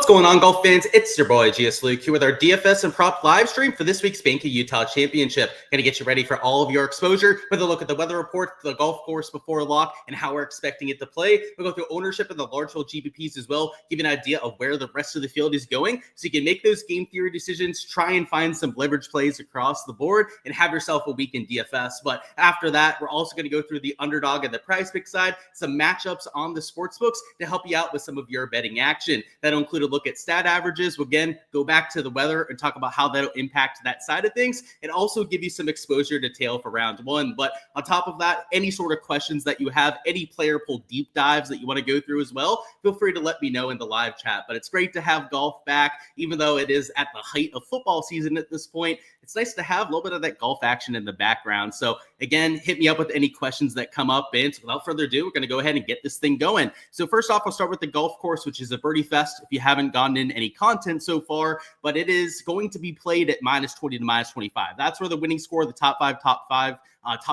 going on, golf fans? It's your boy Gsluke here with our DFS and prop live stream for this week's Bank of Utah Championship. Going to get you ready for all of your exposure with a look at the weather report, the golf course before lock, and how we're expecting it to play. We'll go through ownership and the large field GPPs as well, give you an idea of where the rest of the field is going, so you can make those game theory decisions, try and find some leverage plays across the board, and have yourself a week in DFS. But after that, we're also going to go through the underdog and the prize pick side, some matchups on the sports books to help you out with some of your betting action. That'll include a look at stat averages. We'll again go back to the weather and talk about how that'll impact that side of things, and also give you some exposure to tail for round one. But on top of that, any sort of questions that you have, any player pool deep dives that you want to go through as well, feel free to let me know in the live chat. But it's great to have golf back, even though it is at the height of football season at this point. It's nice to have a little bit of that golf action in the background. So again, hit me up with any questions that come up. And so without further ado, we're going to go ahead and get this thing going. So first off, I'll start with the golf course, which is a birdie fest if you haven't gotten in any content so far, but it is going to be played at -20 to -25. That's where the winning score, the top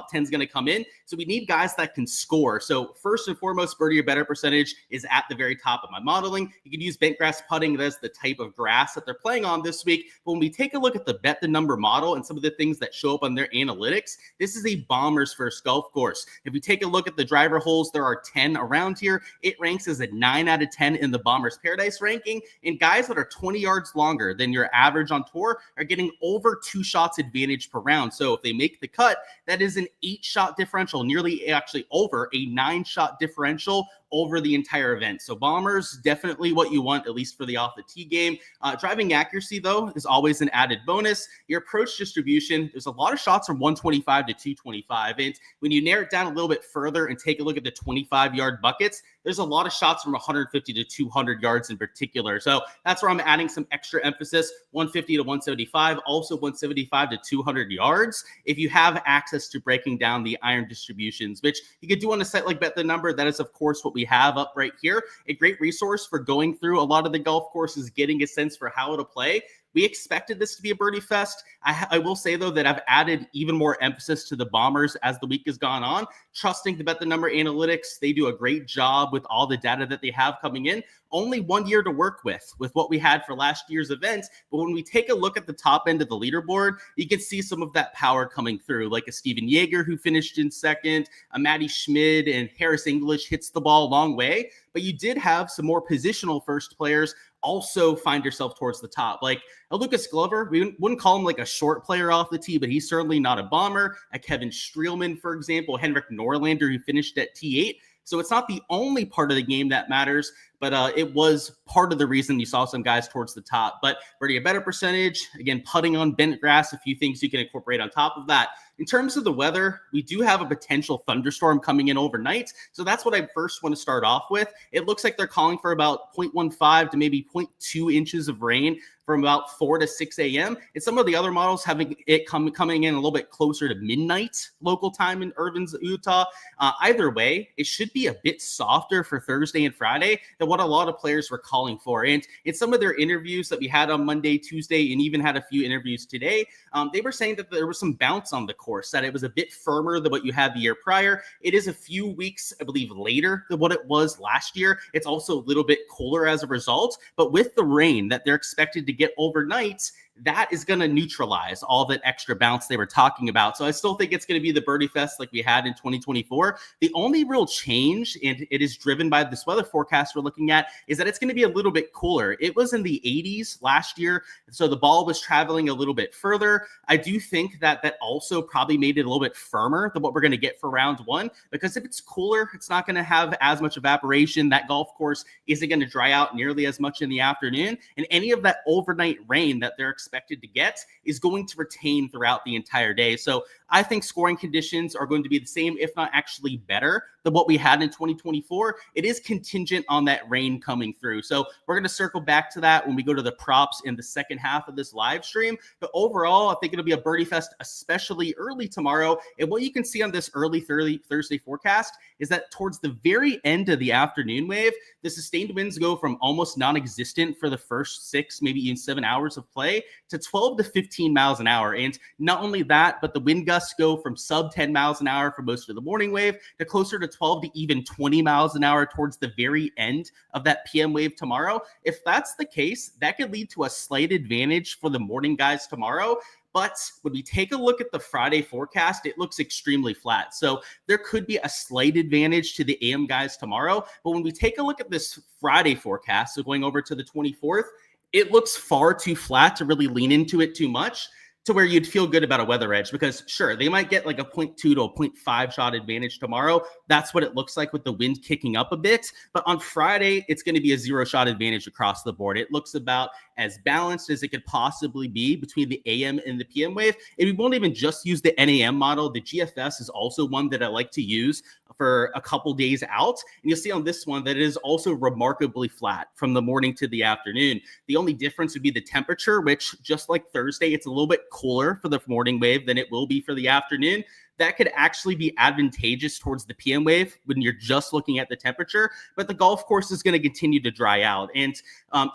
10 is going to come in. So we need guys that can score. So first and foremost, birdie or better percentage is at the very top of my modeling. You can use bent grass putting. That's the type of grass that they're playing on this week. But when we take a look at the bet the number model and some of the things that show up on their analytics, this is a bomber's first golf course. If we take a look at the driver holes, there are 10 around here. It ranks as a 9 out of 10 in the Bomber's Paradise ranking. And guys that are 20 yards longer than your average on tour are getting over 2 shots advantage per round. So if they make the cut, that is an 8-shot differential, nearly actually over a 9-shot differential over the entire event. So bombers, definitely what you want, at least for the off the tee game. Driving accuracy, though, is always an added bonus. Your approach distribution, there's a lot of shots from 125 to 225. And when you narrow it down a little bit further and take a look at the 25-yard buckets, there's a lot of shots from 150 to 200 yards in particular. So that's where I'm adding some extra emphasis, 150 to 175, also 175 to 200 yards. If you have access to breaking down the iron distributions, which you could do on a site like Bet the Number, that is, of course, what we have up right here. A great resource for going through a lot of the golf courses, getting a sense for how to play. We expected this to be a birdie fest. I will say, though, that I've added even more emphasis to the bombers as the week has gone on, trusting the Bet the Number analytics. They do a great job with all the data that they have coming in. Only 1 year to work with what we had for last year's events. But when we take a look at the top end of the leaderboard, you can see some of that power coming through, like a Steven Yeager who finished in second, a Matty Schmid, and Harris English hits the ball a long way. But you did have some more positional first players also find yourself towards the top. Like a Lucas Glover, we wouldn't call him like a short player off the tee, but he's certainly not a bomber. A Kevin Streelman, for example, Henrik Norlander, who finished at T8. So it's not the only part of the game that matters, but it was part of the reason you saw some guys towards the top. But birdie a better percentage, again, putting on bent grass, a few things you can incorporate on top of that. In terms of the weather, we do have a potential thunderstorm coming in overnight. So that's what I first want to start off with. It looks like they're calling for about 0.15 to maybe 0.2 inches of rain from about 4 to 6 a.m. And some of the other models having it coming in a little bit closer to midnight local time in Irvine, Utah. Either way, it should be a bit softer for Thursday and Friday than what a lot of players were calling for. And in some of their interviews that we had on Monday, Tuesday, and even had a few interviews today, they were saying that there was some bounce on the course, that it was a bit firmer than what you had the year prior. It is a few weeks, I believe, later than what it was last year. It's also a little bit cooler as a result, but with the rain that they're expected to get overnight, that is going to neutralize all that extra bounce they were talking about. So I still think it's going to be the birdie fest like we had in 2024. The only real change, and it is driven by this weather forecast we're looking at, is that it's going to be a little bit cooler. It was in the 80s last year, so the ball was traveling a little bit further. I do think that that also probably made it a little bit firmer than what we're going to get for round one, because if it's cooler, it's not going to have as much evaporation. That golf course isn't going to dry out nearly as much in the afternoon, and any of that overnight rain that they're expected to get is going to retain throughout the entire day. So I think scoring conditions are going to be the same, if not actually better than what we had in 2024. It is contingent on that rain coming through. So we're going to circle back to that when we go to the props in the second half of this live stream. But overall, I think it'll be a birdie fest, especially early tomorrow. And what you can see on this early Thursday forecast is that towards the very end of the afternoon wave, the sustained winds go from almost non-existent for the first 6, maybe even 7 hours of play to 12 to 15 miles an hour. And not only that, but the wind gusts just go from sub 10 miles an hour for most of the morning wave to closer to 12 to even 20 miles an hour towards the very end of that PM wave tomorrow. If that's the case, that could lead to a slight advantage for the morning guys tomorrow. But when we take a look at the Friday forecast, it looks extremely flat. So there could be a slight advantage to the AM guys tomorrow. But when we take a look at this Friday forecast, so going over to the 24th, it looks far too flat to really lean into it too much, to where you'd feel good about a weather edge, because sure, they might get like a 0.2 to a 0.5 shot advantage tomorrow. That's what it looks like with the wind kicking up a bit. But on Friday, it's going to be a 0 shot advantage across the board. It looks about as balanced as it could possibly be between the AM and the PM wave. And we won't even just use the NAM model. The GFS is also one that I like to use for a couple days out. And you'll see on this one that it is also remarkably flat from the morning to the afternoon. The only difference would be the temperature, which just like Thursday, it's a little bit cooler for the morning wave than it will be for the afternoon. That could actually be advantageous towards the PM wave when you're just looking at the temperature, but the golf course is going to continue to dry out. And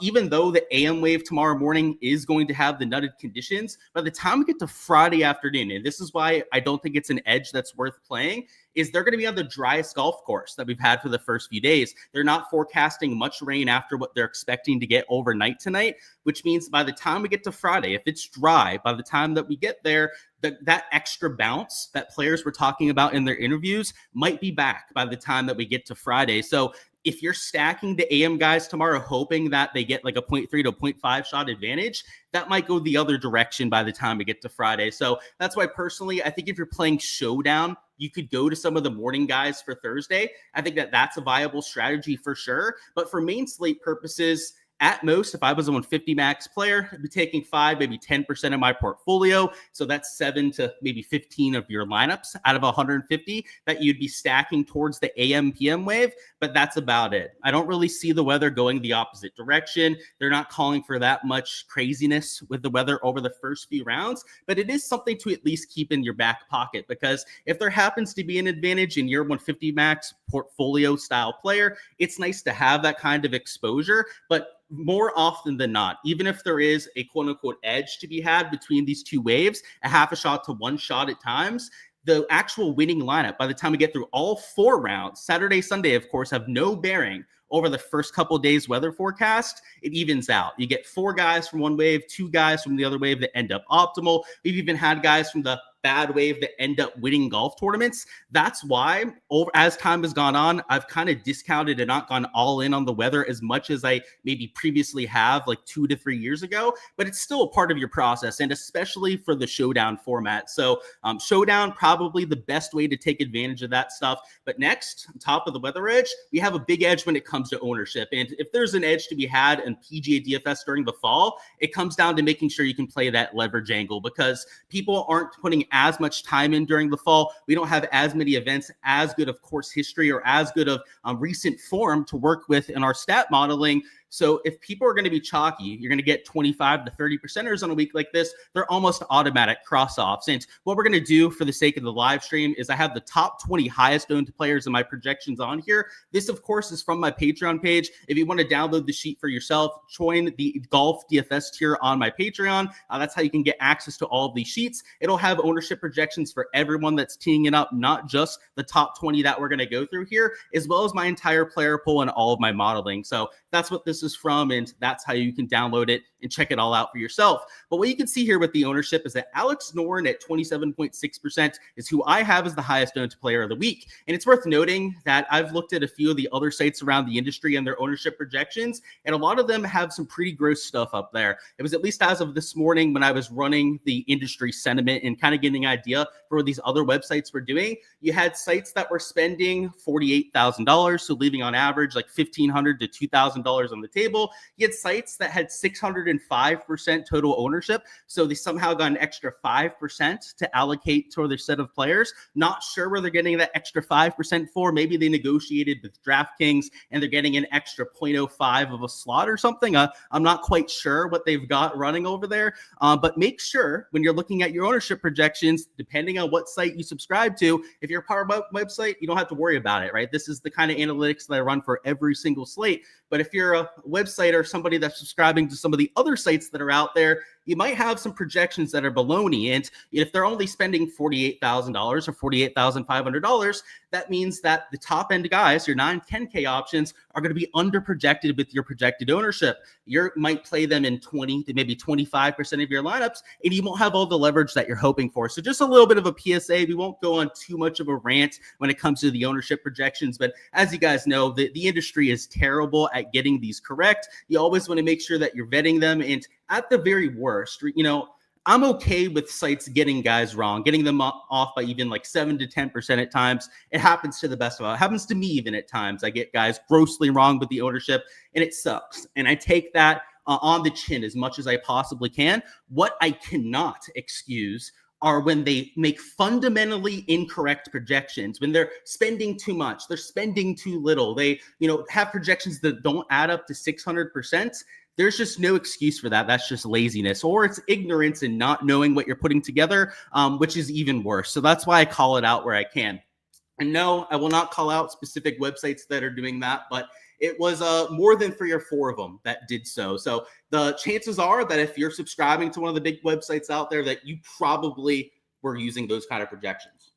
even though the AM wave tomorrow morning is going to have the nutted conditions, by the time we get to Friday afternoon, and this is why I don't think it's an edge that's worth playing, is they're going to be on the driest golf course that we've had for the first few days. They're not forecasting much rain after what they're expecting to get overnight tonight, which means by the time we get to Friday, if it's dry, by the time that we get there, that extra bounce that players were talking about in their interviews might be back by the time that we get to Friday. So if you're stacking the AM guys tomorrow, hoping that they get like a 0.3 to 0.5 shot advantage, that might go the other direction by the time we get to Friday. So that's why personally, I think if you're playing showdown, you could go to some of the morning guys for Thursday. I think that that's a viable strategy for sure. But for main slate purposes, at most, if I was a 150 max player, I'd be taking 5, maybe 10% of my portfolio. So that's 7 to maybe 15 of your lineups out of 150 that you'd be stacking towards the AM PM wave. But that's about it. I don't really see the weather going the opposite direction. They're not calling for that much craziness with the weather over the first few rounds, but it is something to at least keep in your back pocket, because if there happens to be an advantage in your 150 max portfolio style player, it's nice to have that kind of exposure. But more often than not, even if there is a quote unquote edge to be had between these two waves, a half a shot to 1 shot at times, the actual winning lineup by the time we get through all 4 rounds, Saturday, Sunday, of course, have no bearing over the first couple of days weather forecast. It evens out. You get 4 guys from one wave, 2 guys from the other wave that end up optimal. We've even had guys from the bad wave that end up winning golf tournaments. That's why, as time has gone on, I've kind of discounted and not gone all in on the weather as much as I maybe previously have like 2 to 3 years ago, but it's still a part of your process, and especially for the showdown format. So showdown, probably the best way to take advantage of that stuff. But next, on top of the weather edge, we have a big edge when it comes to ownership. And if there's an edge to be had in PGA DFS during the fall, it comes down to making sure you can play that leverage angle, because people aren't putting as much time in during the fall. We don't have as many events, as good of course history, or as good of recent form to work with in our stat modeling. So if people are going to be chalky, you're going to get 25 to 30%ers on a week like this. They're almost automatic cross-offs. And what we're going to do for the sake of the live stream is I have the top 20 highest owned players in my projections on here. This, of course, is from my Patreon page. If you want to download the sheet for yourself, join the golf DFS tier on my Patreon. That's how you can get access to all of these sheets. It'll have ownership projections for everyone that's teeing it up, not just the top 20 that we're going to go through here, as well as my entire player pool and all of my modeling. So that's what this is from, and that's how you can download it and check it all out for yourself. But what you can see here with the ownership is that Alex Noren at 27.6% is who I have as the highest owned player of the week. And it's worth noting that I've looked at a few of the other sites around the industry and their ownership projections, and a lot of them have some pretty gross stuff up there. It was at least as of this morning when I was running the industry sentiment and kind of getting an idea for what these other websites were doing. You had sites that were spending $48,000, so leaving on average like $1,500 to $2,000 on the table. You had sites that had 605% total ownership, so they somehow got an extra 5% to allocate to their set of players. Not sure where they're getting that extra 5% for. Maybe they negotiated with Draftkings and they're getting an extra 0.05 of a slot or something. I'm not quite sure what they've got running over there, but make sure when you're looking at your ownership projections, depending on what site you subscribe to, if you're a part of my website, you don't have to worry about it, right? This is the kind of analytics that I run for every single slate. But if you're a website or somebody that's subscribing to some of the other sites that are out there, you might have some projections that are baloney. And if they're only spending $48,000 or $48,500, that means that the top end guys, your 9, 10K options, are going to be under projected with your projected ownership. You might play them in 20 to maybe 25% of your lineups, and you won't have all the leverage that you're hoping for. So just a little bit of a PSA. We won't go on too much of a rant when it comes to the ownership projections, but as you guys know, the industry is terrible at getting these correct. You always want to make sure that you're vetting them, and at the very worst, I'm okay with sites getting guys wrong, getting them off by even like 7 to 10% at times. It happens to the best of us. It happens to me even at times. I get guys grossly wrong with the ownership, and it sucks. And I take that on the chin as much as I possibly can. What I cannot excuse are when they make fundamentally incorrect projections, when they're spending too much, they're spending too little. They, have projections that don't add up to 600%. There's just no excuse for that. That's just laziness, or it's ignorance and not knowing what you're putting together, which is even worse. So that's why I call it out where I can. And no, I will not call out specific websites that are doing that, but it was more than 3 or 4 of them that did so. So the chances are that if you're subscribing to one of the big websites out there, that you probably were using those kind of projections.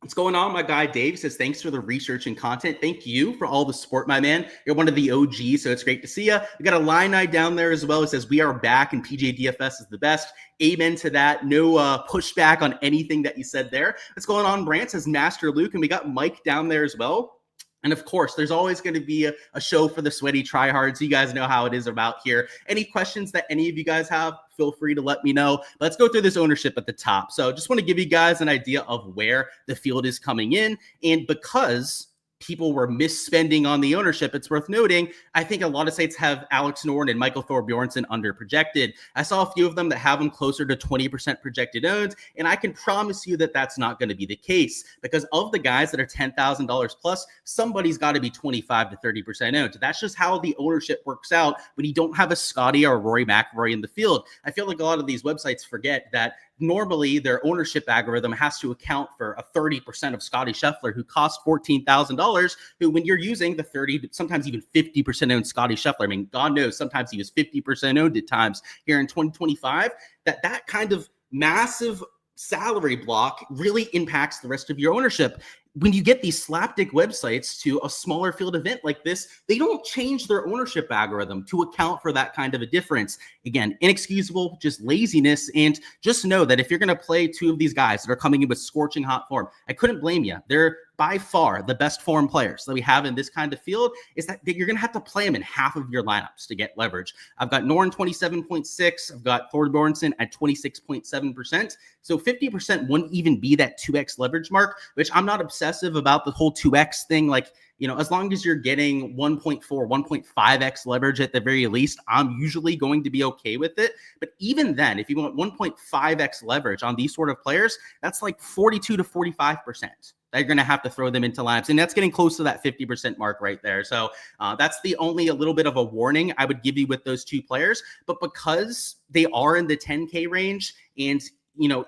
What's going on? My guy Dave says, thanks for the research and content. Thank you for all the support, my man. You're one of the OGs, so it's great to see you. We got a line down there as well. It says, we are back and PGA DFS is the best. Amen to that. No pushback on anything that you said there. What's going on? Brant says, Master Luke, and we got Mike down there as well. And of course, there's always going to be a show for the sweaty tryhards. You guys know how it is about here. Any questions that any of you guys have, feel free to let me know. Let's go through this ownership at the top. So just want to give you guys an idea of where the field is coming in. And because people were misspending on the ownership, it's worth noting, I think a lot of sites have Alex Noren and Michael Thorbjornsen under projected. I saw a few of them that have them closer to 20% projected owned, and I can promise you that that's not going to be the case, because of the guys that are $10,000 plus, somebody's got to be 25 to 30% owned. That's just how the ownership works out when you don't have a Scotty or a Rory McIlroy in the field. I feel like a lot of these websites forget that normally their ownership algorithm has to account for a 30% of Scotty Scheffler, who cost $14,000, who, when you're using the 30, sometimes even 50% owned Scotty Scheffler, I mean, God knows, sometimes he was 50% owned at times here in 2025, that kind of massive salary block really impacts the rest of your ownership. When you get these slapdick websites to a smaller field event like this, they don't change their ownership algorithm to account for that kind of a difference. Again, inexcusable, just laziness. And just know that if you're going to play 2 of these guys that are coming in with scorching hot form, I couldn't blame you. They're by far the best form players that we have in this kind of field. Is that you're going to have to play them in half of your lineups to get leverage. I've got Noren 27.6. I've got Thorbjornsen at 26.7%. So 50% wouldn't even be that 2x leverage mark, which I'm not obsessive about the whole 2x thing. Like, as long as you're getting 1.4, 1.5x leverage at the very least, I'm usually going to be okay with it. But even then, if you want 1.5x leverage on these sort of players, that's like 42 to 45%. That you're going to have to throw them into lineups. And that's getting close to that 50% mark right there. So that's the only a little bit of a warning I would give you with those 2 players. But because they are in the 10K range, and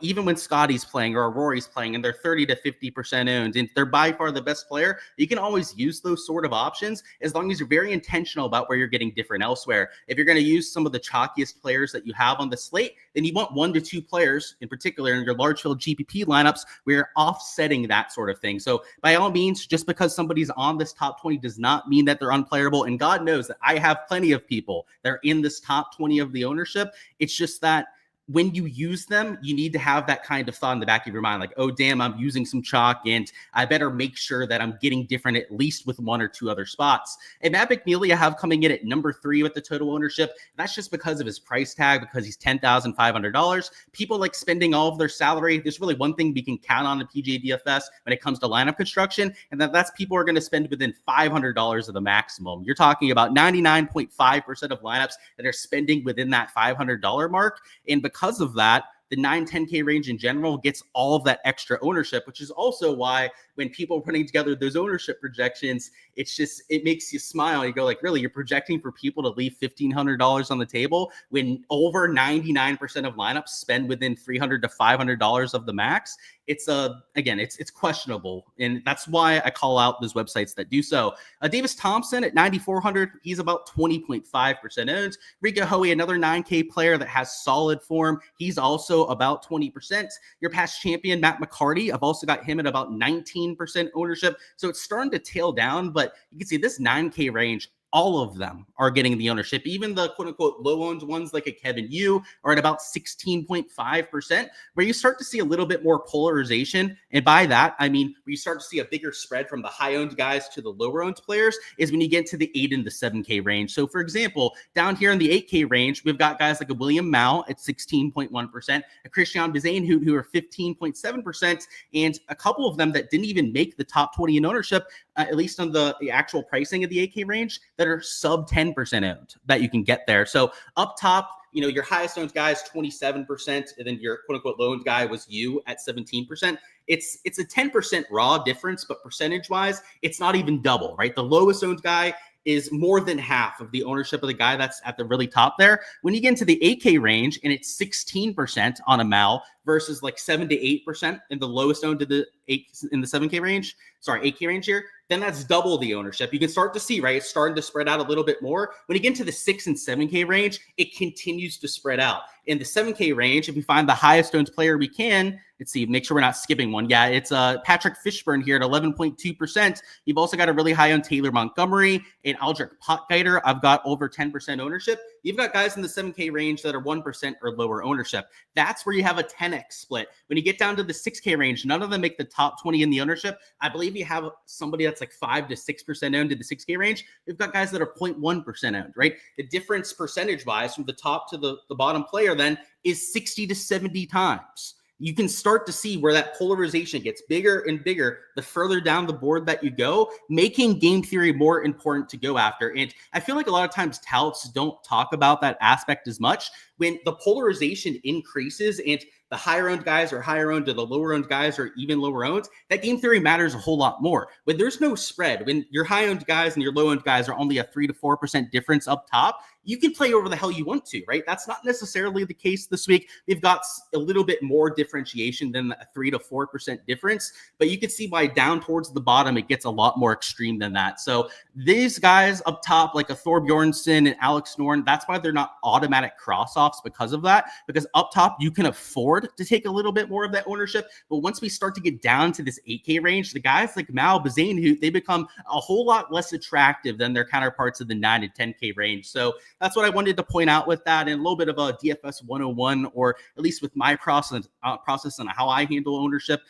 even when Scotty's playing or Rory's playing and they're 30 to 50% owned and they're by far the best player, you can always use those sort of options as long as you're very intentional about where you're getting different elsewhere. If you're going to use some of the chalkiest players that you have on the slate, then you want 1 to 2 players in particular in your large field GPP lineups where you're offsetting that sort of thing. So by all means, just because somebody's on this top 20 does not mean that they're unplayable. And God knows that I have plenty of people that are in this top 20 of the ownership. It's just that when you use them, you need to have that kind of thought in the back of your mind, like, oh, damn, I'm using some chalk, and I better make sure that I'm getting different at least with 1 or 2 other spots. And Matt McNeely, I have coming in at number 3 with the total ownership. That's just because of his price tag, because he's $10,500. People like spending all of their salary. There's really one thing we can count on in PGA DFS when it comes to lineup construction, and that's people are going to spend within $500 of the maximum. You're talking about 99.5% of lineups that are spending within that $500 mark. And because of that, the 9-10K range in general gets all of that extra ownership, which is also why when people are putting together those ownership projections, it makes you smile. You go like, really, you're projecting for people to leave $1,500 on the table when over 99% of lineups spend within $300 to $500 of the max? It's questionable, and that's why I call out those websites that do so. Davis Thompson at 9,400, he's about 20.5% owned. Rico Hoey, another 9K player that has solid form, he's also about 20%. Your past champion Matt McCarty, I've also got him at about 19% ownership, so it's starting to tail down. But you can see this 9K range, all of them are getting the ownership. Even the quote-unquote low-owned ones like a Kevin Yu are at about 16.5%, where you start to see a little bit more polarization. And by that, I mean where you start to see a bigger spread from the high-owned guys to the lower-owned players is when you get to the 8 and the 7K range. So, for example, down here in the 8K range, we've got guys like a William Mao at 16.1%, a Christian Bizain who are 15.7%, and a couple of them that didn't even make the top 20 in ownership, at least on the actual pricing of the 8K range, that are sub 10% owned that you can get there. So up top, your highest owned guy is 27%, and then your quote unquote low owned guy was you at 17%. It's a 10% raw difference, but percentage wise, it's not even double, right? The lowest owned guy is more than half of the ownership of the guy that's at the really top there. When you get into the 8K range and it's 16% on a Mal versus like 7 to 8% in the lowest owned to the 7K range, 8K range here, then that's double the ownership. You can start to see, right? It's starting to spread out a little bit more. When you get into the 6 and 7K range, it continues to spread out. In the 7K range, if we find the highest owned player we can, let's see, make sure we're not skipping one. Yeah, it's Patrick Fishburne here at 11.2%. You've also got a really high owned Taylor Montgomery and Aldrich Potgieter. I've got over 10% ownership. You've got guys in the 7K range that are 1% or lower ownership. That's where you have a 10x split. When you get down to the 6K range, none of them make the top 20 in the ownership. I believe you have somebody that's like 5 to 6% owned in the 6K range. We've got guys that are 0.1% owned, right? The difference percentage-wise from the top to the bottom player then is 60 to 70 times. You can start to see where that polarization gets bigger and bigger the further down the board that you go, making game theory more important to go after. And I feel like a lot of times touts don't talk about that aspect as much. When the polarization increases and the higher owned guys are higher owned to the lower owned guys are even lower owned, that game theory matters a whole lot more. When there's no spread, when your high owned guys and your low owned guys are only a 3 to 4% difference up top, you can play over the hell you want to, right? That's not necessarily the case this week. We've got a little bit more differentiation than a 3 to 4% difference, but you can see why down towards the bottom, it gets a lot more extreme than that. So these guys up top, like a Thor Bjornsson and Alex Norn, that's why they're not automatic cross-offs because of that, because up top, you can afford to take a little bit more of that ownership. But once we start to get down to this 8K range, the guys like Mal, Bazain, they become a whole lot less attractive than their counterparts of the 9 to 10K range. So that's what I wanted to point out with that, and a little bit of a DFS 101, or at least with my process on how I handle ownership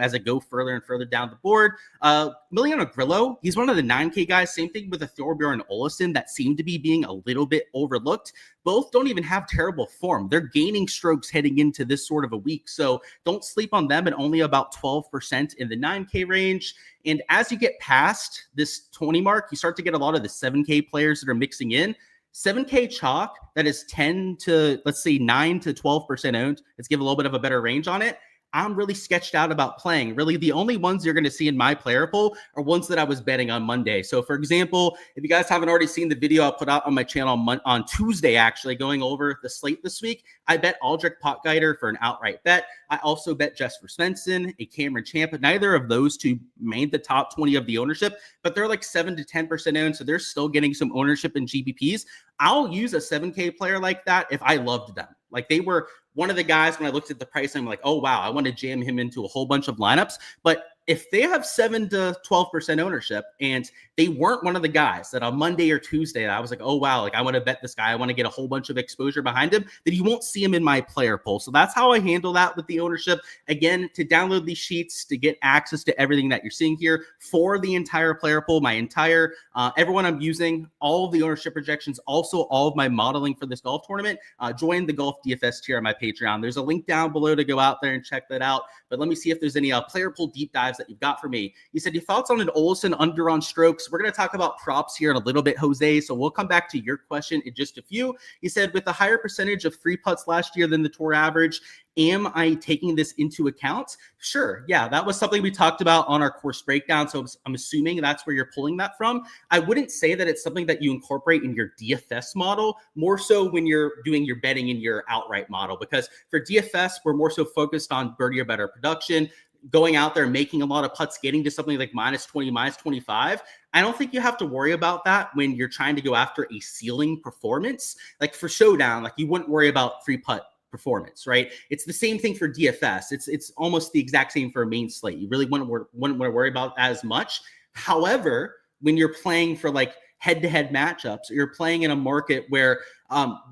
as I go further and further down the board. Miliano Grillo, he's one of the 9K guys. Same thing with a Thorbjorn Olesen that seemed to be being a little bit overlooked. Both don't even have terrible form. They're gaining strokes heading into this sort of a week. So don't sleep on them, at only about 12% in the 9K range. And as you get past this 20 mark, you start to get a lot of the 7K players that are mixing in. 7K chalk that is 10 to, let's say, 9 to 12% owned. Let's give a little bit of a better range on it. I'm really sketched out about playing. Really, the only ones you're going to see in my player pool are ones that I was betting on Monday. So, for example, if you guys haven't already seen the video I put out on my channel on Tuesday, actually, going over the slate this week, I bet Aldrich Potgieter for an outright bet. I also bet Jesper Svensson, a Cameron Champ. Neither of those two made the top 20 of the ownership, but they're like 7 to 10% owned, so they're still getting some ownership in GPPs. I'll use a 7K player like that if I loved them. Like, they were one of the guys when I looked at the price, I'm like, oh, wow, I want to jam him into a whole bunch of lineups. But if they have 7 to 12% ownership and they weren't one of the guys that on Monday or Tuesday, I was like, oh, wow, like I want to bet this guy, I want to get a whole bunch of exposure behind him, then you won't see him in my player pool. So that's how I handle that with the ownership. Again, to download these sheets, to get access to everything that you're seeing here for the entire player pool, my entire, everyone I'm using, all of the ownership projections, also all of my modeling for this golf tournament, join the Golf DFS tier on my Patreon. There's a link down below to go out there and check that out. But let me see if there's any player pool deep dives guys that you've got for me. You said your thoughts on an Olsen under on strokes. We're going to talk about props here in a little bit, Jose. So we'll come back to your question in just a few. You said with a higher percentage of free putts last year than the tour average, am I taking this into account? Sure. Yeah, that was something we talked about on our course breakdown. So I'm assuming that's where you're pulling that from. I wouldn't say that it's something that you incorporate in your DFS model, more so when you're doing your betting in your outright model, because for DFS, we're more so focused on birdie or better production, going out there, making a lot of putts, getting to something like minus 20, minus 25. I don't think you have to worry about that when you're trying to go after a ceiling performance. Like for Showdown, like you wouldn't worry about free putt performance, right? It's the same thing for DFS. It's almost the exact same for a main slate. You really wouldn't want to worry about as much. However, when you're playing for like head-to-head matchups, or you're playing in a market where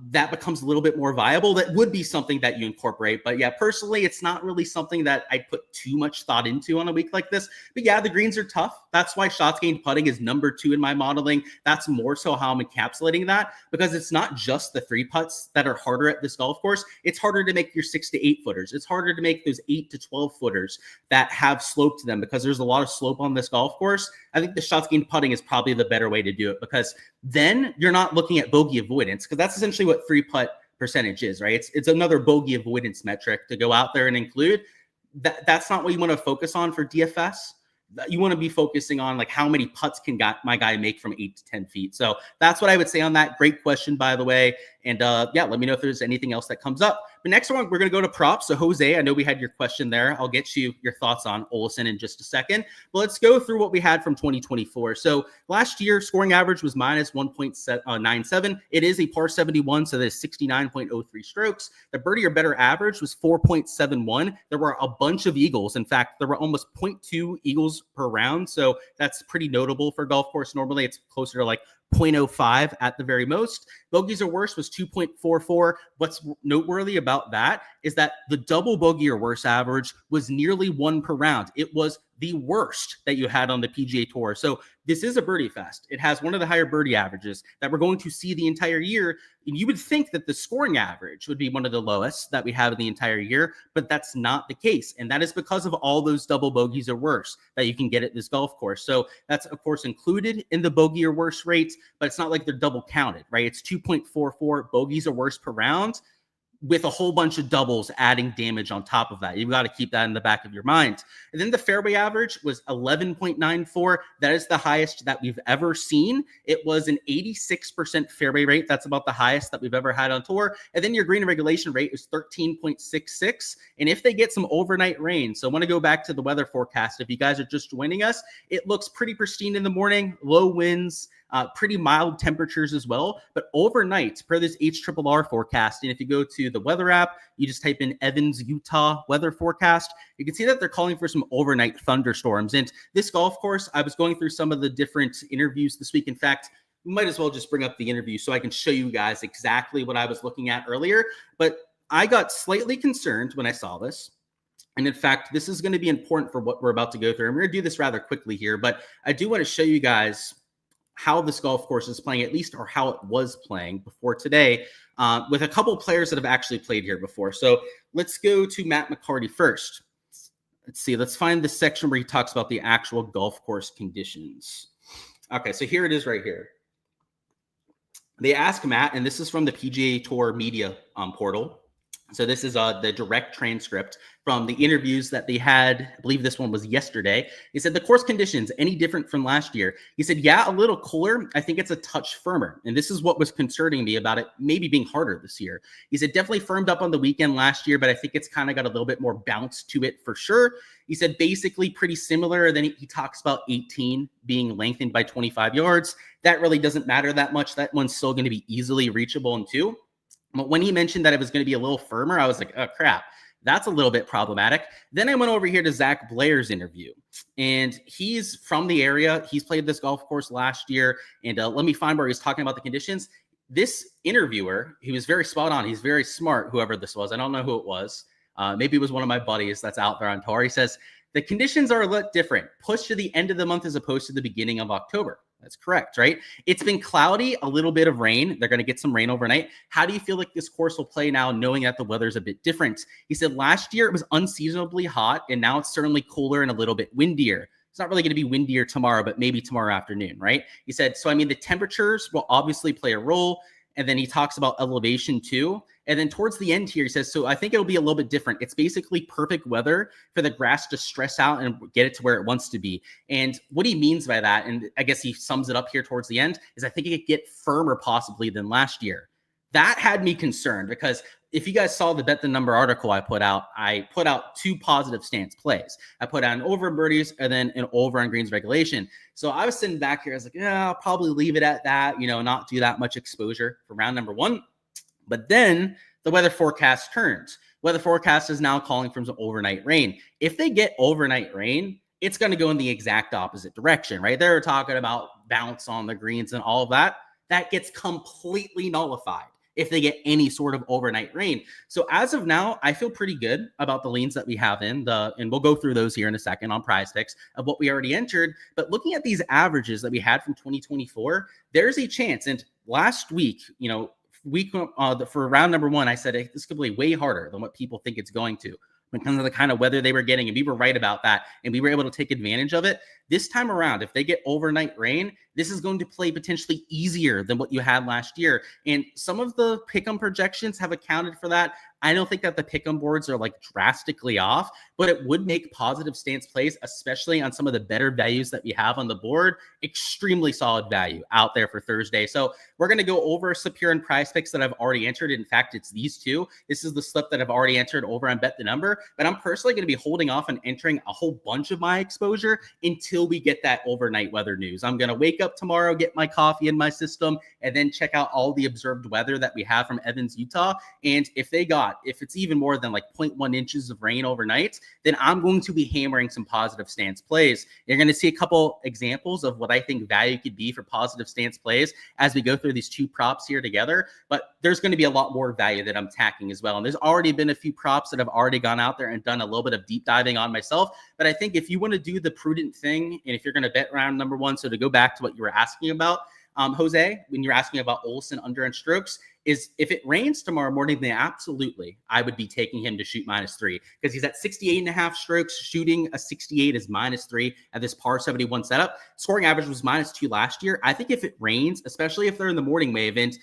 that becomes a little bit more viable, that would be something that you incorporate. But yeah, personally, it's not really something that I put too much thought into on a week like this. But yeah, the greens are tough. That's why shots gained putting is number 2 in my modeling. That's more so how I'm encapsulating that, because it's not just the 3 putts that are harder at this golf course. It's harder to make your 6 to 8 footers. It's harder to make those 8 to 12 footers that have slope to them, because there's a lot of slope on this golf course. I think the shots gained putting is probably the better way to do it, because then you're not looking at bogey avoidance, because that's essentially what 3 putt percentage is, right? It's another bogey avoidance metric to go out there and include. That's not what you want to focus on for DFS. You want to be focusing on like how many putts can my guy make from 8 to 10 feet. So that's what I would say on that. Great question, by the way. And yeah, let me know if there's anything else that comes up. But next one, we're going to go to props. So Jose, I know we had your question there. I'll get you your thoughts on Olsen in just a second. But let's go through what we had from 2024. So last year, scoring average was minus 1.97. It is a par 71, so that is 69.03 strokes. The birdie or better average was 4.71. There were a bunch of eagles. In fact, there were almost 0.2 eagles per round. So that's pretty notable for golf course. Normally, it's closer to like 0.05 at the very most. Bogeys or worse was 2.44. What's noteworthy about that is that the double bogey or worse average was nearly 1 per round. It was the worst that you had on the PGA Tour. So this is a birdie fest. It has one of the higher birdie averages that we're going to see the entire year. And you would think that the scoring average would be one of the lowest that we have in the entire year, but that's not the case. And that is because of all those double bogeys or worse that you can get at this golf course. So that's, of course, included in the bogey or worse rates, but it's not like they're double counted, right? It's 2.44 bogeys or worse per round, with a whole bunch of doubles adding damage on top of that. You've got to keep that in the back of your mind. And then the fairway average was 11.94. That is the highest that we've ever seen. It was an 86% fairway rate. That's about the highest that we've ever had on tour. And then your green regulation rate is 13.66. And if they get some overnight rain, so I want to go back to the weather forecast. If you guys are just joining us, it looks pretty pristine in the morning, low winds, pretty mild temperatures as well. But overnight, per this HRRR forecast, and if you go to the weather app, you just type in Evans, Utah weather forecast, you can see that they're calling for some overnight thunderstorms. And this golf course, I was going through some of the different interviews this week. In fact, we might as well just bring up the interview so I can show you guys exactly what I was looking at earlier. But I got slightly concerned when I saw this. And in fact, this is going to be important for what we're about to go through. I'm going to do this rather quickly here, but I do want to show you guys how this golf course is playing, at least, or how it was playing before today, with a couple players that have actually played here before. So let's go to Matt McCarty first. Let's see. Let's find the section where he talks about the actual golf course conditions. Okay, so here it is right here. They ask Matt, and this is from the PGA Tour media portal. So this is the direct transcript from the interviews that they had. I believe this one was yesterday. He said, the course conditions, any different from last year? He said, yeah, a little cooler. I think it's a touch firmer. And this is what was concerning me about it maybe being harder this year. He said, definitely firmed up on the weekend last year, but I think it's kind of got a little bit more bounce to it for sure. He said, basically pretty similar. Then he talks about 18 being lengthened by 25 yards. That really doesn't matter that much. That one's still going to be easily reachable in 2. But when he mentioned that it was going to be a little firmer, I was like, oh, crap, that's a little bit problematic. Then I went over here to Zach Blair's interview, and he's from the area. He's played this golf course last year, and let me find where he's talking about the conditions. This interviewer, he was very spot on. He's very smart, whoever this was. I don't know who it was. Maybe it was one of my buddies that's out there on tour. He says, the conditions are a little different. Pushed to the end of the month as opposed to the beginning of October. That's correct, right? It's been cloudy, a little bit of rain. They're going to get some rain overnight. How do you feel like this course will play now, knowing that the weather's a bit different? He said last year it was unseasonably hot, and now it's certainly cooler and a little bit windier. It's not really going to be windier tomorrow, but maybe tomorrow afternoon, right? He said, so I mean, the temperatures will obviously play a role. And then he talks about elevation too. And then towards the end here, he says, so I think it'll be a little bit different. It's basically perfect weather for the grass to stress out and get it to where it wants to be. And what he means by that, and I guess he sums it up here towards the end, is I think it could get firmer possibly than last year. That had me concerned because if you guys saw the Bet the Number article I put out 2 positive stance plays. I put out an over in birdies and then an over on greens regulation. So I was sitting back here. I was like, yeah, I'll probably leave it at that, not do that much exposure for round number 1. But then the weather forecast turns. Weather forecast is now calling for some overnight rain. If they get overnight rain, it's going to go in the exact opposite direction, right? They're talking about bounce on the greens and all of that. That gets completely nullified if they get any sort of overnight rain. So as of now, I feel pretty good about the leans that we have and we'll go through those here in a second on Prize Picks of what we already entered. But looking at these averages that we had from 2024, there's a chance. And last week, for round number 1, I said this could be way harder than what people think it's going to when it comes to the kind of weather they were getting. And we were right about that. And we were able to take advantage of it. This time around, if they get overnight rain, this is going to play potentially easier than what you had last year. And some of the pick'em projections have accounted for that. I don't think that the pick'em boards are like drastically off, but it would make positive stance plays, especially on some of the better values that we have on the board, extremely solid value out there for Thursday. So we're going to go over a slip here in Prize Picks that I've already entered. In fact, it's these 2. This is the slip that I've already entered over on Bet the Number, but I'm personally going to be holding off on entering a whole bunch of my exposure until we get that overnight weather news. I'm going to wake up tomorrow, get my coffee in my system, and then check out all the observed weather that we have from Evans, Utah. And if it's even more than like 0.1 inches of rain overnight, then I'm going to be hammering some positive stance plays. You're going to see a couple examples of what I think value could be for positive stance plays as we go through these 2 props here together. But there's going to be a lot more value that I'm tacking as well. And there's already been a few props that I've already gone out there and done a little bit of deep diving on myself. But I think if you want to do the prudent thing, and if you're going to bet round number 1, so to go back to what you were asking about, Jose, when you're asking about Olsen under and strokes, is if it rains tomorrow morning, then absolutely I would be taking him to shoot -3 because he's at 68.5 strokes. Shooting a 68 is -3 at this par 71 setup. Scoring average was -2 last year. I think if it rains, especially if they're in the morning wave, and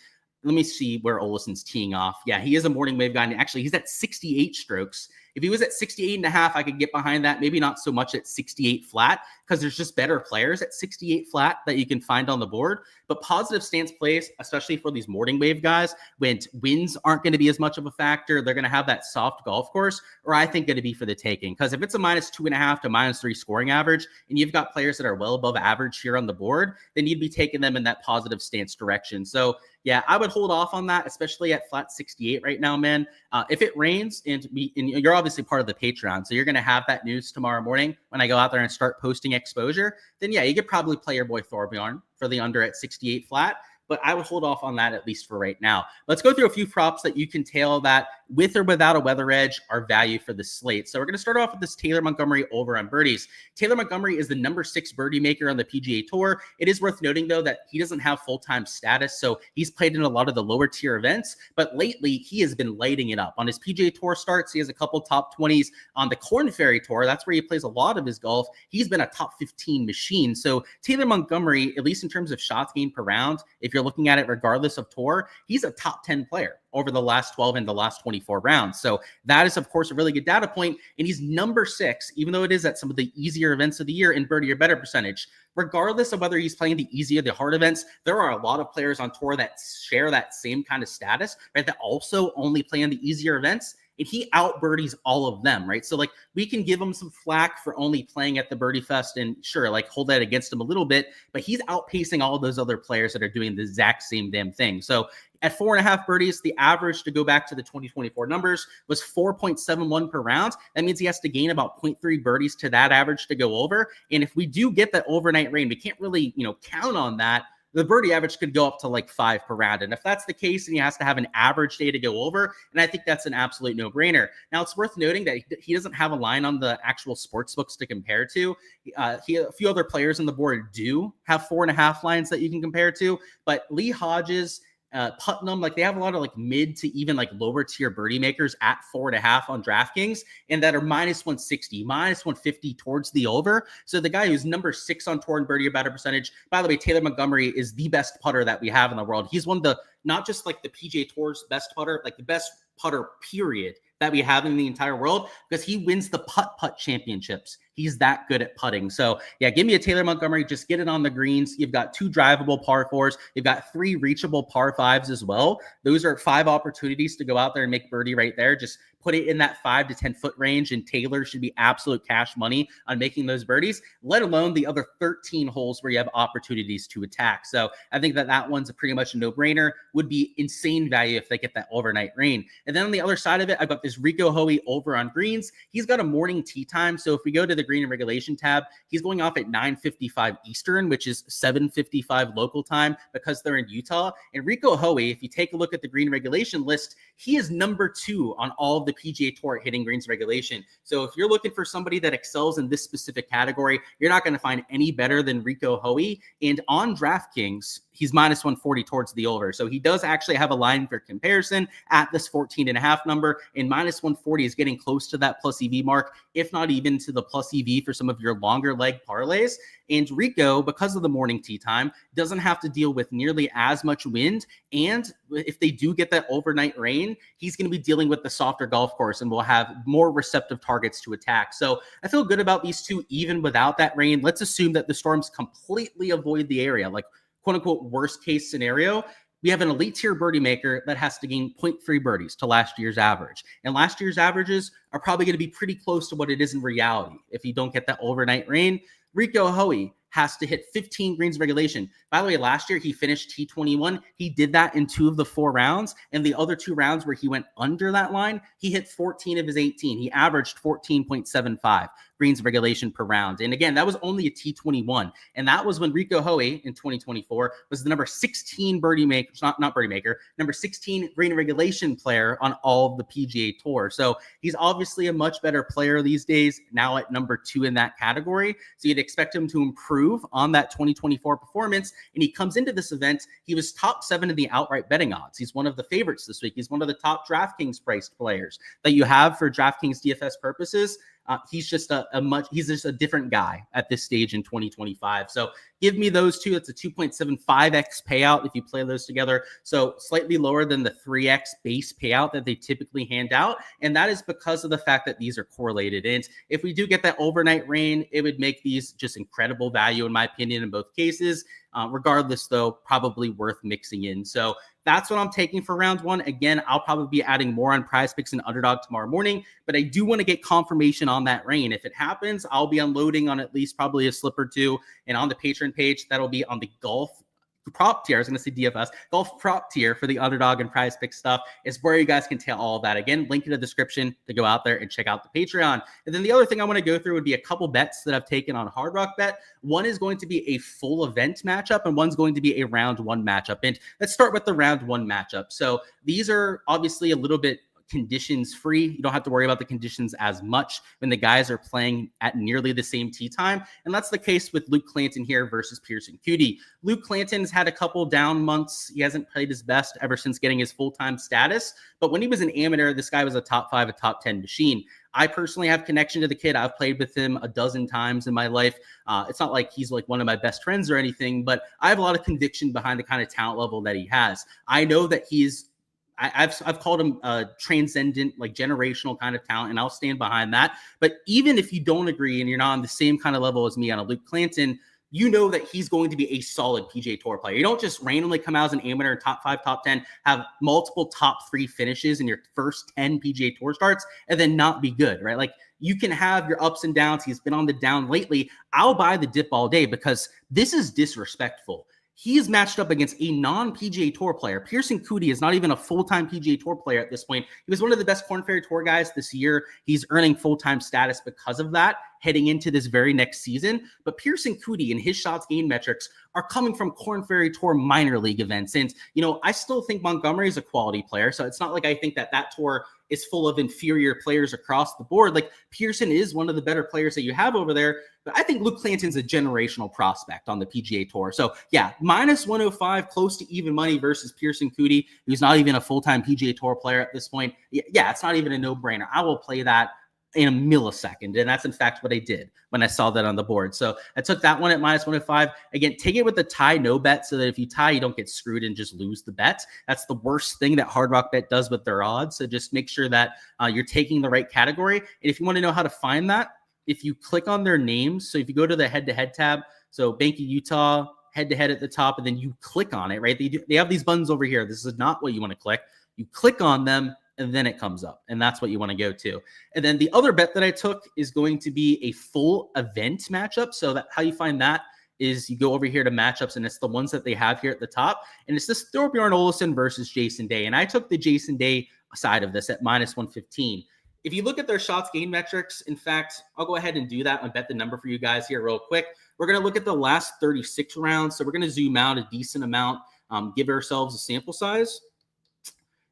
let me see where Olsen's teeing off. Yeah, he is a morning wave guy. And actually, he's at 68 strokes. If he was at 68.5, I could get behind that. Maybe not so much at 68 flat because there's just better players at 68 flat that you can find on the board. But positive stance plays, especially for these morning wave guys, when winds aren't going to be as much of a factor, they're going to have that soft golf course, or I think going to be for the taking. Because if it's a -2.5 to -3 scoring average, and you've got players that are well above average here on the board, then you'd be taking them in that positive stance direction. So yeah, I would hold off on that, especially at flat 68 right now, man. If it rains, and you're obviously part of the Patreon, so you're going to have that news tomorrow morning when I go out there and start posting exposure, then yeah, you could probably play your boy Thorbjorn for the under at 68 flat. But I would hold off on that at least for right now. Let's go through a few props that you can tail that with or without a weather edge are value for the slate. So we're going to start off with this Taylor Montgomery over on birdies. Taylor Montgomery is the number 6 birdie maker on the PGA Tour. It is worth noting, though, that he doesn't have full-time status, so he's played in a lot of the lower tier events. But lately, he has been lighting it up. On his PGA Tour starts, he has a couple top 20s. On the Korn Ferry Tour, that's where he plays a lot of his golf. He's been a top 15 machine. So Taylor Montgomery, at least in terms of shots gained per round, if you're looking at it regardless of tour, he's a top 10 player over the last 12 and the last 24 rounds. So that is, of course, a really good data point. And he's number 6, even though it is at some of the easier events of the year in birdie or better percentage. Regardless of whether he's playing the easy or the hard events, there are a lot of players on tour that share that same kind of status, right? That also only play in the easier events. And he out birdies all of them, right? So like we can give him some flack for only playing at the Birdie Fest and sure, like hold that against him a little bit, but he's outpacing all of those other players that are doing the exact same damn thing. So at 4.5 birdies, the average, to go back to the 2024 numbers, was 4.71 per round. That means he has to gain about 0.3 birdies to that average to go over. And if we do get that overnight rain, we can't really, count on that. the birdie average could go up to like 5 per round. And if that's the case, then he has to have an average day to go over. And I think that's an absolute no-brainer. Now, it's worth noting that he doesn't have a line on the actual sports books to compare to. A few other players on the board do have 4.5 lines that you can compare to, but Lee Hodges, Putnam, like they have a lot of like mid to even like lower tier birdie makers at 4.5 on DraftKings, and that are minus 160, minus 150 towards the over. So the guy who's number 6 on tour and birdie better percentage, by the way, Taylor Montgomery is the best putter that we have in the world. He's one of the, not just like the PGA Tour's best putter, like the best putter period that we have in the entire world, because he wins the putt championships. He's that good at putting. So yeah, give me a Taylor Montgomery. Just get it on the greens. You've got 2 drivable par 4s. You've got 3 reachable par 5s as well. Those are 5 opportunities to go out there and make birdie right there. Just put it in that 5 to 10 foot range, and Taylor should be absolute cash money on making those birdies, let alone the other 13 holes where you have opportunities to attack. So I think that one's a pretty much a no-brainer. Would be insane value if they get that overnight rain. And then on the other side of it, I've got this Rico Hoey over on greens. He's got a morning tee time. So if we go to the green and regulation tab, he's going off at 9:55 Eastern, which is 7:55 local time, because they're in Utah. And Rico Hoey, if you take a look at the green regulation list, he is number 2 on all of the PGA Tour hitting greens regulation. So if you're looking for somebody that excels in this specific category, you're not going to find any better than Rico Hoey. And on DraftKings, he's minus 140 towards the over. So he does actually have a line for comparison at this 14.5 number, and minus 140 is getting close to that plus EV mark, if not even to the plus EV for some of your longer leg parlays. And Rico, because of the morning tee time, doesn't have to deal with nearly as much wind. And if they do get that overnight rain, he's going to be dealing with the softer golf course and will have more receptive targets to attack. So I feel good about these two, even without that rain. Let's assume that the storms completely avoid the area, like quote unquote worst case scenario. We have an elite tier birdie maker that has to gain 0.3 birdies to last year's average. And last year's averages are probably going to be pretty close to what it is in reality if you don't get that overnight rain. Rico Hoey has to hit 15 greens regulation. By the way, last year he finished T21. He did that in 2 of the 4 rounds. And the other 2 rounds where he went under that line, he hit 14 of his 18. He averaged 14.75 greens regulation per round. And again, that was only a T21. And that was when Rico Hoey in 2024 was the number 16 birdie maker, not birdie maker, number 16 green regulation player on all of the PGA Tour. So he's obviously a much better player these days, now at number 2 in that category. So you'd expect him to improve on that 2024 performance. And he comes into this event, he was top 7 in the outright betting odds. He's one of the favorites this week. He's one of the top DraftKings priced players that you have for DraftKings DFS purposes. He's just he's just a different guy at this stage in 2025. So give me those two. It's a 2.75x payout if you play those together. So slightly lower than the 3x base payout that they typically hand out. And that is because of the fact that these are correlated. And if we do get that overnight rain, it would make these just incredible value, in my opinion, in both cases. Regardless, though, probably worth mixing in. So that's what I'm taking for round 1. Again, I'll probably be adding more on Prize Picks and Underdog tomorrow morning, but I do want to get confirmation on that rain. If it happens, I'll be unloading on at least probably a slip or 2. And on the Patreon page, that'll be on the golf prop tier. I was going to say DFS, golf prop tier for the Underdog and Prize Pick stuff is where you guys can tell all of that. Again, link in the description to go out there and check out the Patreon. And then the other thing I want to go through would be a couple bets that I've taken on Hard Rock Bet. One is going to be a full event matchup, and one's going to be a round 1 matchup. And let's start with the round 1 matchup. So these are obviously a little bit conditions free. You don't have to worry about the conditions as much when the guys are playing at nearly the same tee time. And that's the case with Luke Clanton here versus Pearson Cootie. Luke Clanton's had a couple down months. He hasn't played his best ever since getting his full-time status. But when he was an amateur, this guy was a top 5, a top 10 machine. I personally have connection to the kid. I've played with him a dozen times in my life. It's not like he's like one of my best friends or anything, but I have a lot of conviction behind the kind of talent level that he has. I know that I've called him a transcendent, like generational kind of talent, and I'll stand behind that. But even if you don't agree and you're not on the same kind of level as me on a Luke Clanton, you know that he's going to be a solid PGA Tour player. You don't just randomly come out as an amateur, top 5, top 10, have multiple top 3 finishes in your first 10 PGA Tour starts, and then not be good, right? Like, you can have your ups and downs. He's been on the down lately. I'll buy the dip all day because this is disrespectful. he is matched up against a non-PGA Tour player. Pearson Coody is not even a full-time PGA Tour player at this point. He was one of the best Korn Ferry Tour guys this year. He's earning full-time status because of that heading into this very next season. But Pearson Coody and his shots gained metrics are coming from Korn Ferry Tour minor league events. And, you know, I still think Montgomery is a quality player. So it's not like I think that that tour is full of inferior players across the board. Like, Pearson is one of the better players that you have over there. But I think Luke Clanton's a generational prospect on the PGA Tour. So yeah, minus 105, close to even money versus Pearson Coody, who's not even a full-time PGA Tour player at this point. Yeah, it's not even a no-brainer. I will play that in a millisecond. And that's in fact what I did when I saw that on the board. So I took that one at minus 105. Again, take it with the tie no bet so that if you tie, you don't get screwed and just lose the bet. That's the worst thing that Hard Rock Bet does with their odds. So just make sure that you're taking the right category. And if you want to know how to find that, if you click on their names, so if you go to the head-to-head tab, so Bank of Utah, head-to-head at the top, and then you click on it, right? They have these buttons over here. This is not what you want to click. You click on them, and then it comes up, and that's what you want to go to. And then the other bet that I took is going to be a full event matchup. So that how you find that is you go over here to matchups, and it's the ones that they have here at the top. And it's this Thorbjorn Olesen versus Jason Day. And I took the Jason Day side of this at minus 115. If you look at their shots gained metrics, in fact, I'll go ahead and do that and bet the number for you guys here real quick. We're going to look at the last 36 rounds. So we're going to zoom out a decent amount, give ourselves a sample size.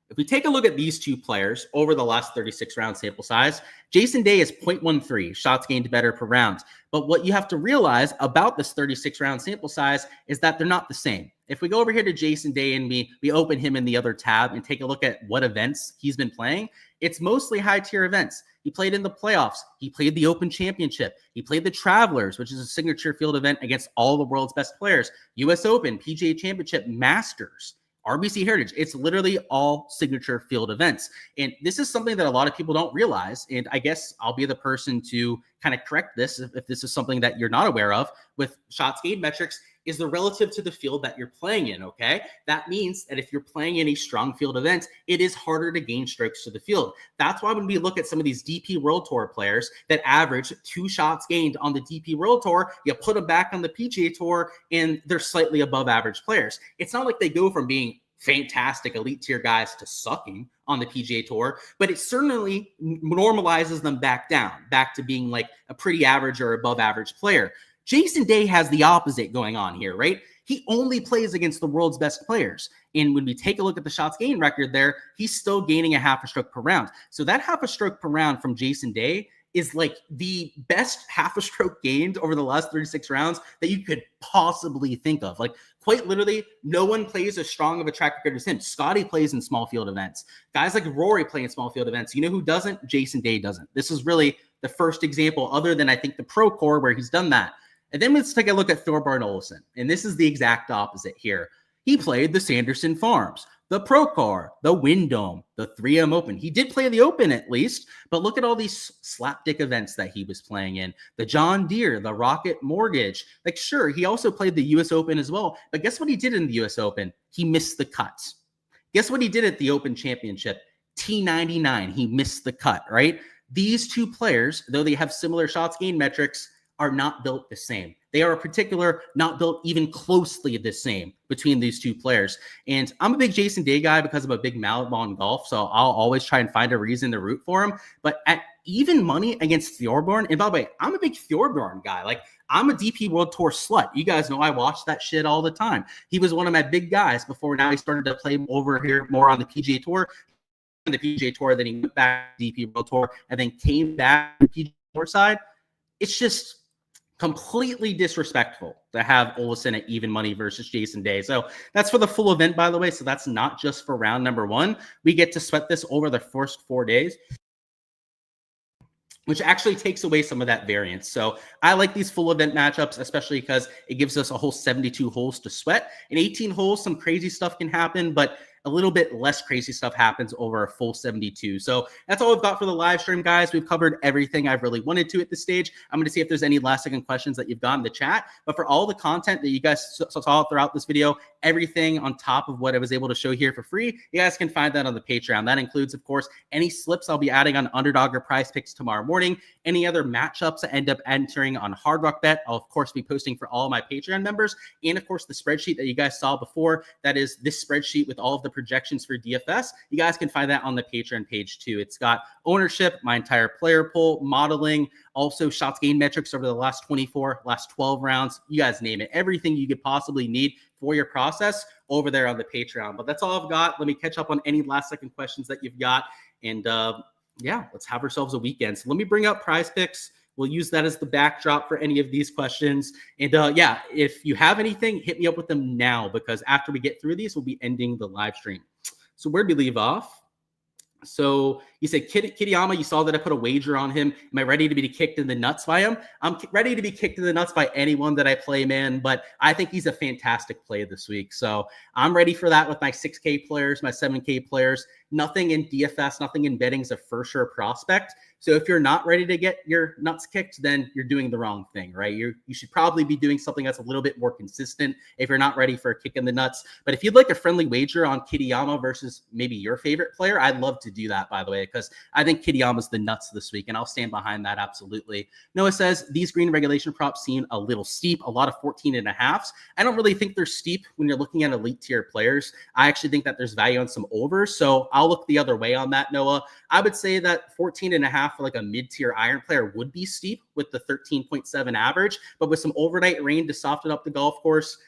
If we take a look at these two players over the last 36 round sample size, Jason Day is 0.13 shots gained better per round. But what you have to realize about this 36 round sample size is that they're not the same. If we go over here to Jason Day and we open him in the other tab and take a look at what events he's been playing, it's mostly high tier events. He played in the playoffs. He played the Open Championship. He played the Travelers, which is a signature field event against all the world's best players. US Open, PGA Championship, Masters, RBC Heritage. It's literally all signature field events. And this is something that a lot of people don't realize. And I guess I'll be the person to kind of correct this if this is something that you're not aware of with shots gained metrics, is the relative to the field that you're playing in, okay? That means that if you're playing in a strong field event, it is harder to gain strokes to the field. That's why when we look at some of these DP World Tour players that average 2 shots gained on the DP World Tour, you put them back on the PGA Tour and they're slightly above average players. It's not like they go from being fantastic elite tier guys to sucking on the PGA Tour, but it certainly normalizes them back down, back to being like a pretty average or above average player. Jason Day has the opposite going on here, right? He only plays against the world's best players. And when we take a look at the shots gained record there, he's still gaining a half a stroke per round. So that half a stroke per round from Jason Day is like the best half a stroke gained over the last 36 rounds that you could possibly think of. Like, quite literally, no one plays as strong of a track record as him. Scotty plays in small field events. Guys like Rory play in small field events. You know who doesn't? Jason Day doesn't. This is really the first example, other than I think the Pro Core, where he's done that. And then let's take a look at Thorbjorn Olesen. And this is the exact opposite here. He played the Sanderson Farms, the Pro Car, the Wyndham, the 3M Open. He did play the Open at least, but look at all these slapdick events that he was playing in. The John Deere, the Rocket Mortgage. Like, sure, he also played the US Open as well, but guess what he did in the US Open? He missed the cuts. Guess what he did at the Open Championship? T99, he missed the cut, right? These two players, though they have similar shots gained metrics, are not built the same. They are in particular not built even closely the same between these two players. And I'm a big Jason Day guy because I'm a big mallet ball in golf, so I'll always try and find a reason to root for him. But at even money against Thorbjorn, and by the way, I'm a big Thorbjorn guy. Like, I'm a DP World Tour slut. You guys know I watch that shit all the time. He was one of my big guys before now he started to play over here more on the PGA Tour. The PGA Tour, then he went back to DP World Tour and then came back to the PGA Tour side. It's just completely disrespectful to have Olesen at even money versus Jason Day. So that's for the full event, by the way. So that's not just for round number 1. We get to sweat this over the first 4 days, which actually takes away some of that variance. So I like these full event matchups, especially because it gives us a whole 72 holes to sweat. In 18 holes, some crazy stuff can happen, but a little bit less crazy stuff happens over a full 72. So that's all we've got for the live stream, guys. We've covered everything I've really wanted to at this stage. I'm going to see if there's any last second questions that you've got in the chat. But for all the content that you guys saw throughout this video, everything on top of what I was able to show here for free, you guys can find that on the Patreon. That includes, of course, any slips I'll be adding on Underdog or Prize Picks tomorrow morning, any other matchups I end up entering on Hard Rock Bet, I'll, of course, be posting for all my Patreon members, and, of course, the spreadsheet that you guys saw before. That is this spreadsheet with all of the projections for DFS. You guys can find that on the Patreon page, too. It's got ownership, my entire player pool, modeling, also shots gained metrics over the last 24, last 12 rounds. You guys name it. Everything you could possibly need for your process over there on the Patreon. But that's all I've got. Let me catch up on any last second questions that you've got. And yeah, let's have ourselves a weekend. So let me bring up Prize Picks. We'll use that as the backdrop for any of these questions. And yeah, if you have anything, hit me up with them now, because after we get through these, we'll be ending the live stream. So where'd we leave off? So you said Kitayama, you saw that I put a wager on him. Am I ready to be kicked in the nuts by him? I'm ready to be kicked in the nuts by anyone that I play, man. But I think he's a fantastic play this week. So I'm ready for that with my 6K players, my 7K players. Nothing in DFS, nothing in betting is a for sure prospect. So if you're not ready to get your nuts kicked, then you're doing the wrong thing, right? You should probably be doing something that's a little bit more consistent if you're not ready for a kick in the nuts. But if you'd like a friendly wager on Kitayama versus maybe your favorite player, I'd love to do that, by the way, because I think Kitayama's the nuts this week, and I'll stand behind that absolutely. Noah says, these green regulation props seem a little steep, a lot of 14.5s. I don't really think they're steep when you're looking at elite tier players. I actually think that there's value on some overs, so I'll look the other way on that, Noah. I would say that 14.5 for like a mid-tier iron player would be steep with the 13.7 average, but with some overnight rain to soften up the golf course,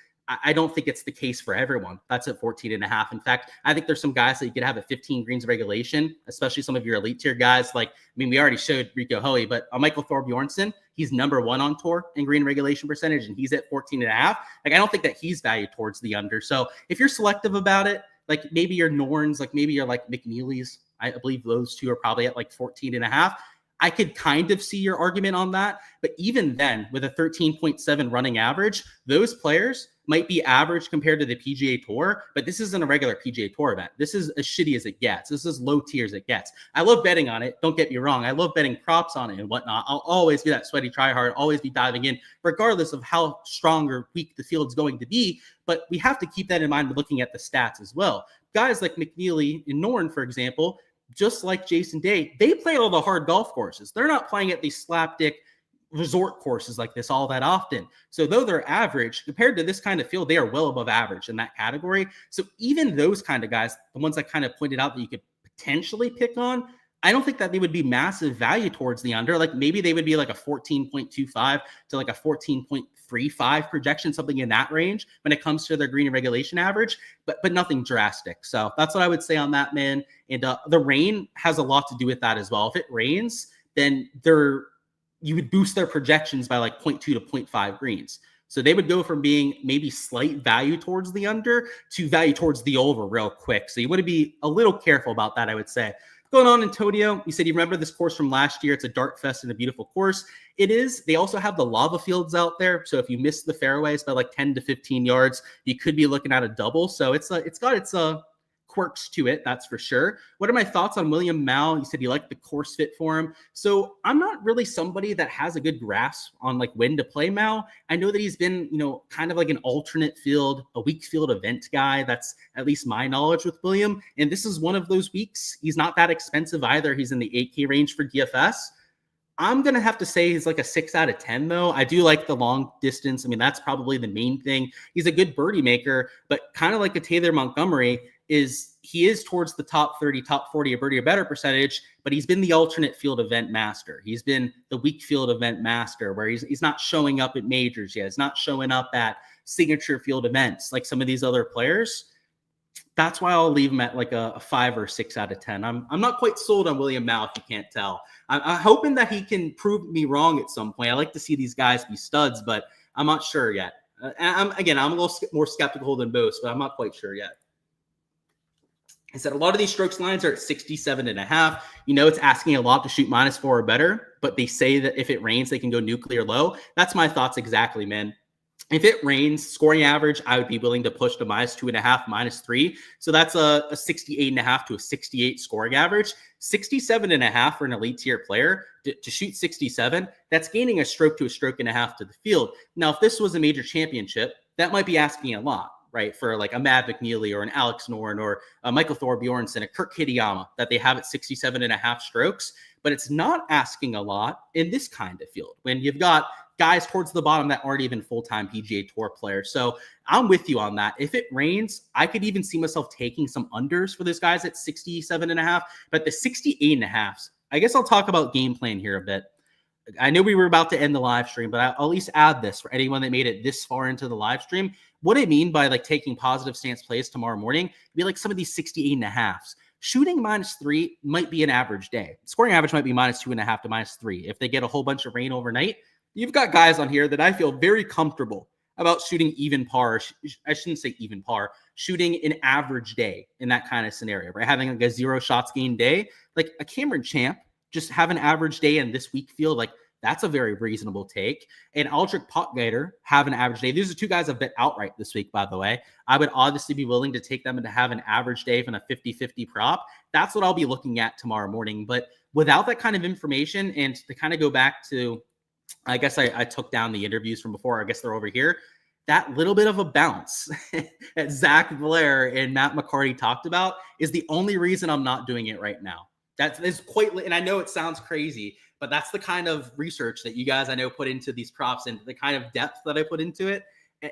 I don't think it's the case for everyone. That's at 14.5. In fact, I think there's some guys that you could have at 15 greens regulation, especially some of your elite tier guys. Like, I mean, we already showed Rico Hoey, but Michael Thorbjornsen, he's number 1 on tour in green regulation percentage, and he's at 14.5. Like, I don't think that he's valued towards the under. So if you're selective about it, like maybe your Norns, like maybe you're like McNeely's, I believe those two are probably at like 14.5. I could kind of see your argument on that. But even then, with a 13.7 running average, those players might be average compared to the PGA Tour, but this isn't a regular PGA Tour event. This is as shitty as it gets. This is low tier as it gets. I love betting on it. Don't get me wrong. I love betting props on it and whatnot. I'll always be that sweaty tryhard, always be diving in, regardless of how strong or weak the field's going to be. But we have to keep that in mind when looking at the stats as well. Guys like McNeely and Norn, for example, just like Jason Day, they play all the hard golf courses. They're not playing at these slapdick resort courses like this all that often. So though they're average, compared to this kind of field, they are well above average in that category. So even those kind of guys, the ones I kind of pointed out that you could potentially pick on, I don't think that they would be massive value towards the under. Like maybe they would be like a 14.25 to like a 14.35 projection, something in that range when it comes to their green regulation average, but nothing drastic. So that's what I would say on that, man. And the rain has a lot to do with that as well. If it rains, then you would boost their projections by like 0.2 to 0.5 greens. So they would go from being maybe slight value towards the under to value towards the over real quick. So you want to be a little careful about that, I would say. Going on, Antonio, you said you remember this course from last year. It's a dart fest and a beautiful course. It is. They also have the lava fields out there. So if you miss the fairways by like 10 to 15 yards, you could be looking at a double. So it's got its quirks to it, that's for sure. What are my thoughts on William Mao? You said you like the course fit for him. So I'm not really somebody that has a good grasp on like when to play Mao. I know that he's been, kind of like an alternate field, a weak field event guy. That's at least my knowledge with William. And this is one of those weeks. He's not that expensive either. He's in the 8K range for DFS. I'm going to have to say he's like a 6 out of 10, though. I do like the long distance. I mean, that's probably the main thing. He's a good birdie maker, but kind of like a Taylor Montgomery, he is towards the top 30, top 40 or birdie or better percentage, but he's been the alternate field event master. He's been the weak field event master where he's not showing up at majors yet. He's not showing up at signature field events like some of these other players. That's why I'll leave him at like a 5 or 6 out of 10. I'm not quite sold on William Mao, if you can't tell. I'm hoping that he can prove me wrong at some point. I like to see these guys be studs, but I'm not sure yet. I'm a little more skeptical than most, but I'm not quite sure yet. I said a lot of these strokes lines are at 67.5. It's asking a lot to shoot -4 or better, but they say that if it rains, they can go nuclear low. That's my thoughts exactly, man. If it rains, scoring average, I would be willing to push to -2.5, -3. So that's a 68.5 to a 68 scoring average. 67.5 for an elite tier player to shoot 67. That's gaining a stroke to a stroke and a half to the field. Now, if this was a major championship, that might be asking a lot, right, for like a Matt McNeely or an Alex Noren or a Michael Thorbjornsen, a Kurt Kitayama, that they have at 67.5 strokes. But it's not asking a lot in this kind of field when you've got guys towards the bottom that aren't even full-time PGA Tour players. So I'm with you on that. If it rains, I could even see myself taking some unders for those guys at 67.5, but the 68.5s, I guess I'll talk about game plan here a bit. I know we were about to end the live stream, but I'll at least add this for anyone that made it this far into the live stream. What I mean by like taking positive stance plays tomorrow morning, be like some of these 68.5s. Shooting -3 might be an average day. Scoring average might be -2.5 to -3. If they get a whole bunch of rain overnight, you've got guys on here that I feel very comfortable about shooting even par. I shouldn't say even par, shooting an average day in that kind of scenario, right? Having like a 0 shots gained day, like a Cameron Champ, just have an average day in this week field, like that's a very reasonable take. And Aldrich Potgieter have an average day. These are two guys I've bet outright this week, by the way. I would obviously be willing to take them and to have an average day from a 50-50 prop. That's what I'll be looking at tomorrow morning. But without that kind of information, and to kind of go back to, I guess I took down the interviews from before. I guess they're over here. That little bit of a bounce that Zach Blair and Matt McCarty talked about is the only reason I'm not doing it right now. That is quite, and I know it sounds crazy, but that's the kind of research that you guys I know put into these props and the kind of depth that I put into it.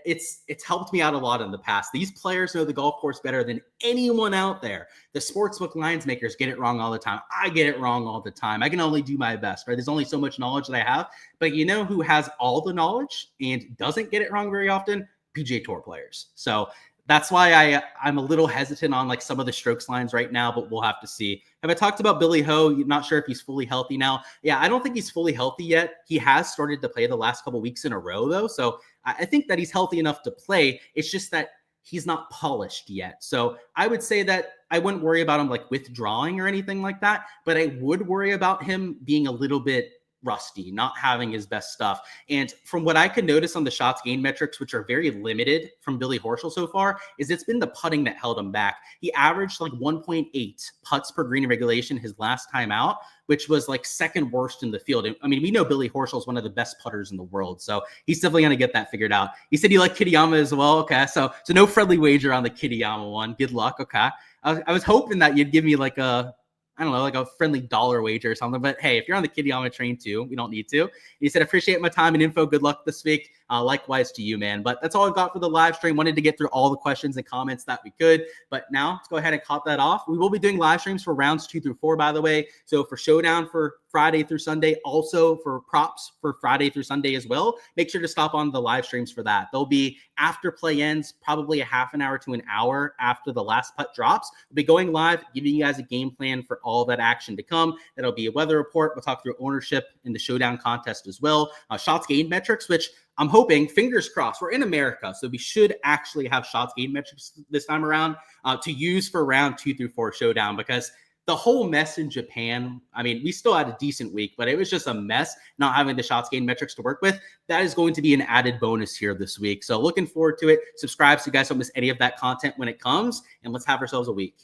It's helped me out a lot in the past. These players know the golf course better than anyone out there. The sportsbook lines makers get it wrong all the time. I get it wrong all the time. I can only do my best, right? There's only so much knowledge that I have. But you know who has all the knowledge and doesn't get it wrong very often? PGA Tour players. So that's why I'm a little hesitant on like some of the strokes lines right now, but we'll have to see. Have I talked about Billy Ho? Not sure if he's fully healthy now. Yeah, I don't think he's fully healthy yet. He has started to play the last couple weeks in a row, though. So I think that he's healthy enough to play. It's just that he's not polished yet. So I would say that I wouldn't worry about him like withdrawing or anything like that, but I would worry about him being a little bit rusty, not having his best stuff. And from what I could notice on the shots gained metrics, which are very limited from Billy Horschel so far, is it's been the putting that held him back. He averaged like 1.8 putts per green in regulation his last time out, which was like second worst in the field. I mean, we know Billy Horschel is one of the best putters in the world, so he's definitely going to get that figured out. He said he liked Kitayama as well. Okay, so no friendly wager on the Kitayama one. Good luck. Okay, I was hoping that you'd give me like a, I don't know, like a friendly dollar wager or something. But hey, if you're on the Kitayama train too, we don't need to. He said, appreciate my time and info. Good luck this week. Likewise to you, man. But that's all I've got for the live stream. Wanted to get through all the questions and comments that we could. But now let's go ahead and cut that off. We will be doing live streams for rounds 2 through 4, by the way. So for Showdown for Friday through Sunday, also for props for Friday through Sunday as well. Make sure to stop on the live streams for that. They'll be after play ends, probably a half an hour to an hour after the last putt drops. We'll be going live, giving you guys a game plan for all that action to come. That'll be a weather report. We'll talk through ownership in the Showdown contest as well. Shots gained metrics, which I'm hoping, fingers crossed, we're in America, so we should actually have shots gained metrics this time around to use for round 2 through 4 Showdown, because the whole mess in Japan, I mean, we still had a decent week, but it was just a mess not having the shots gained metrics to work with. That is going to be an added bonus here this week. So looking forward to it. Subscribe so you guys don't miss any of that content when it comes, and let's have ourselves a week.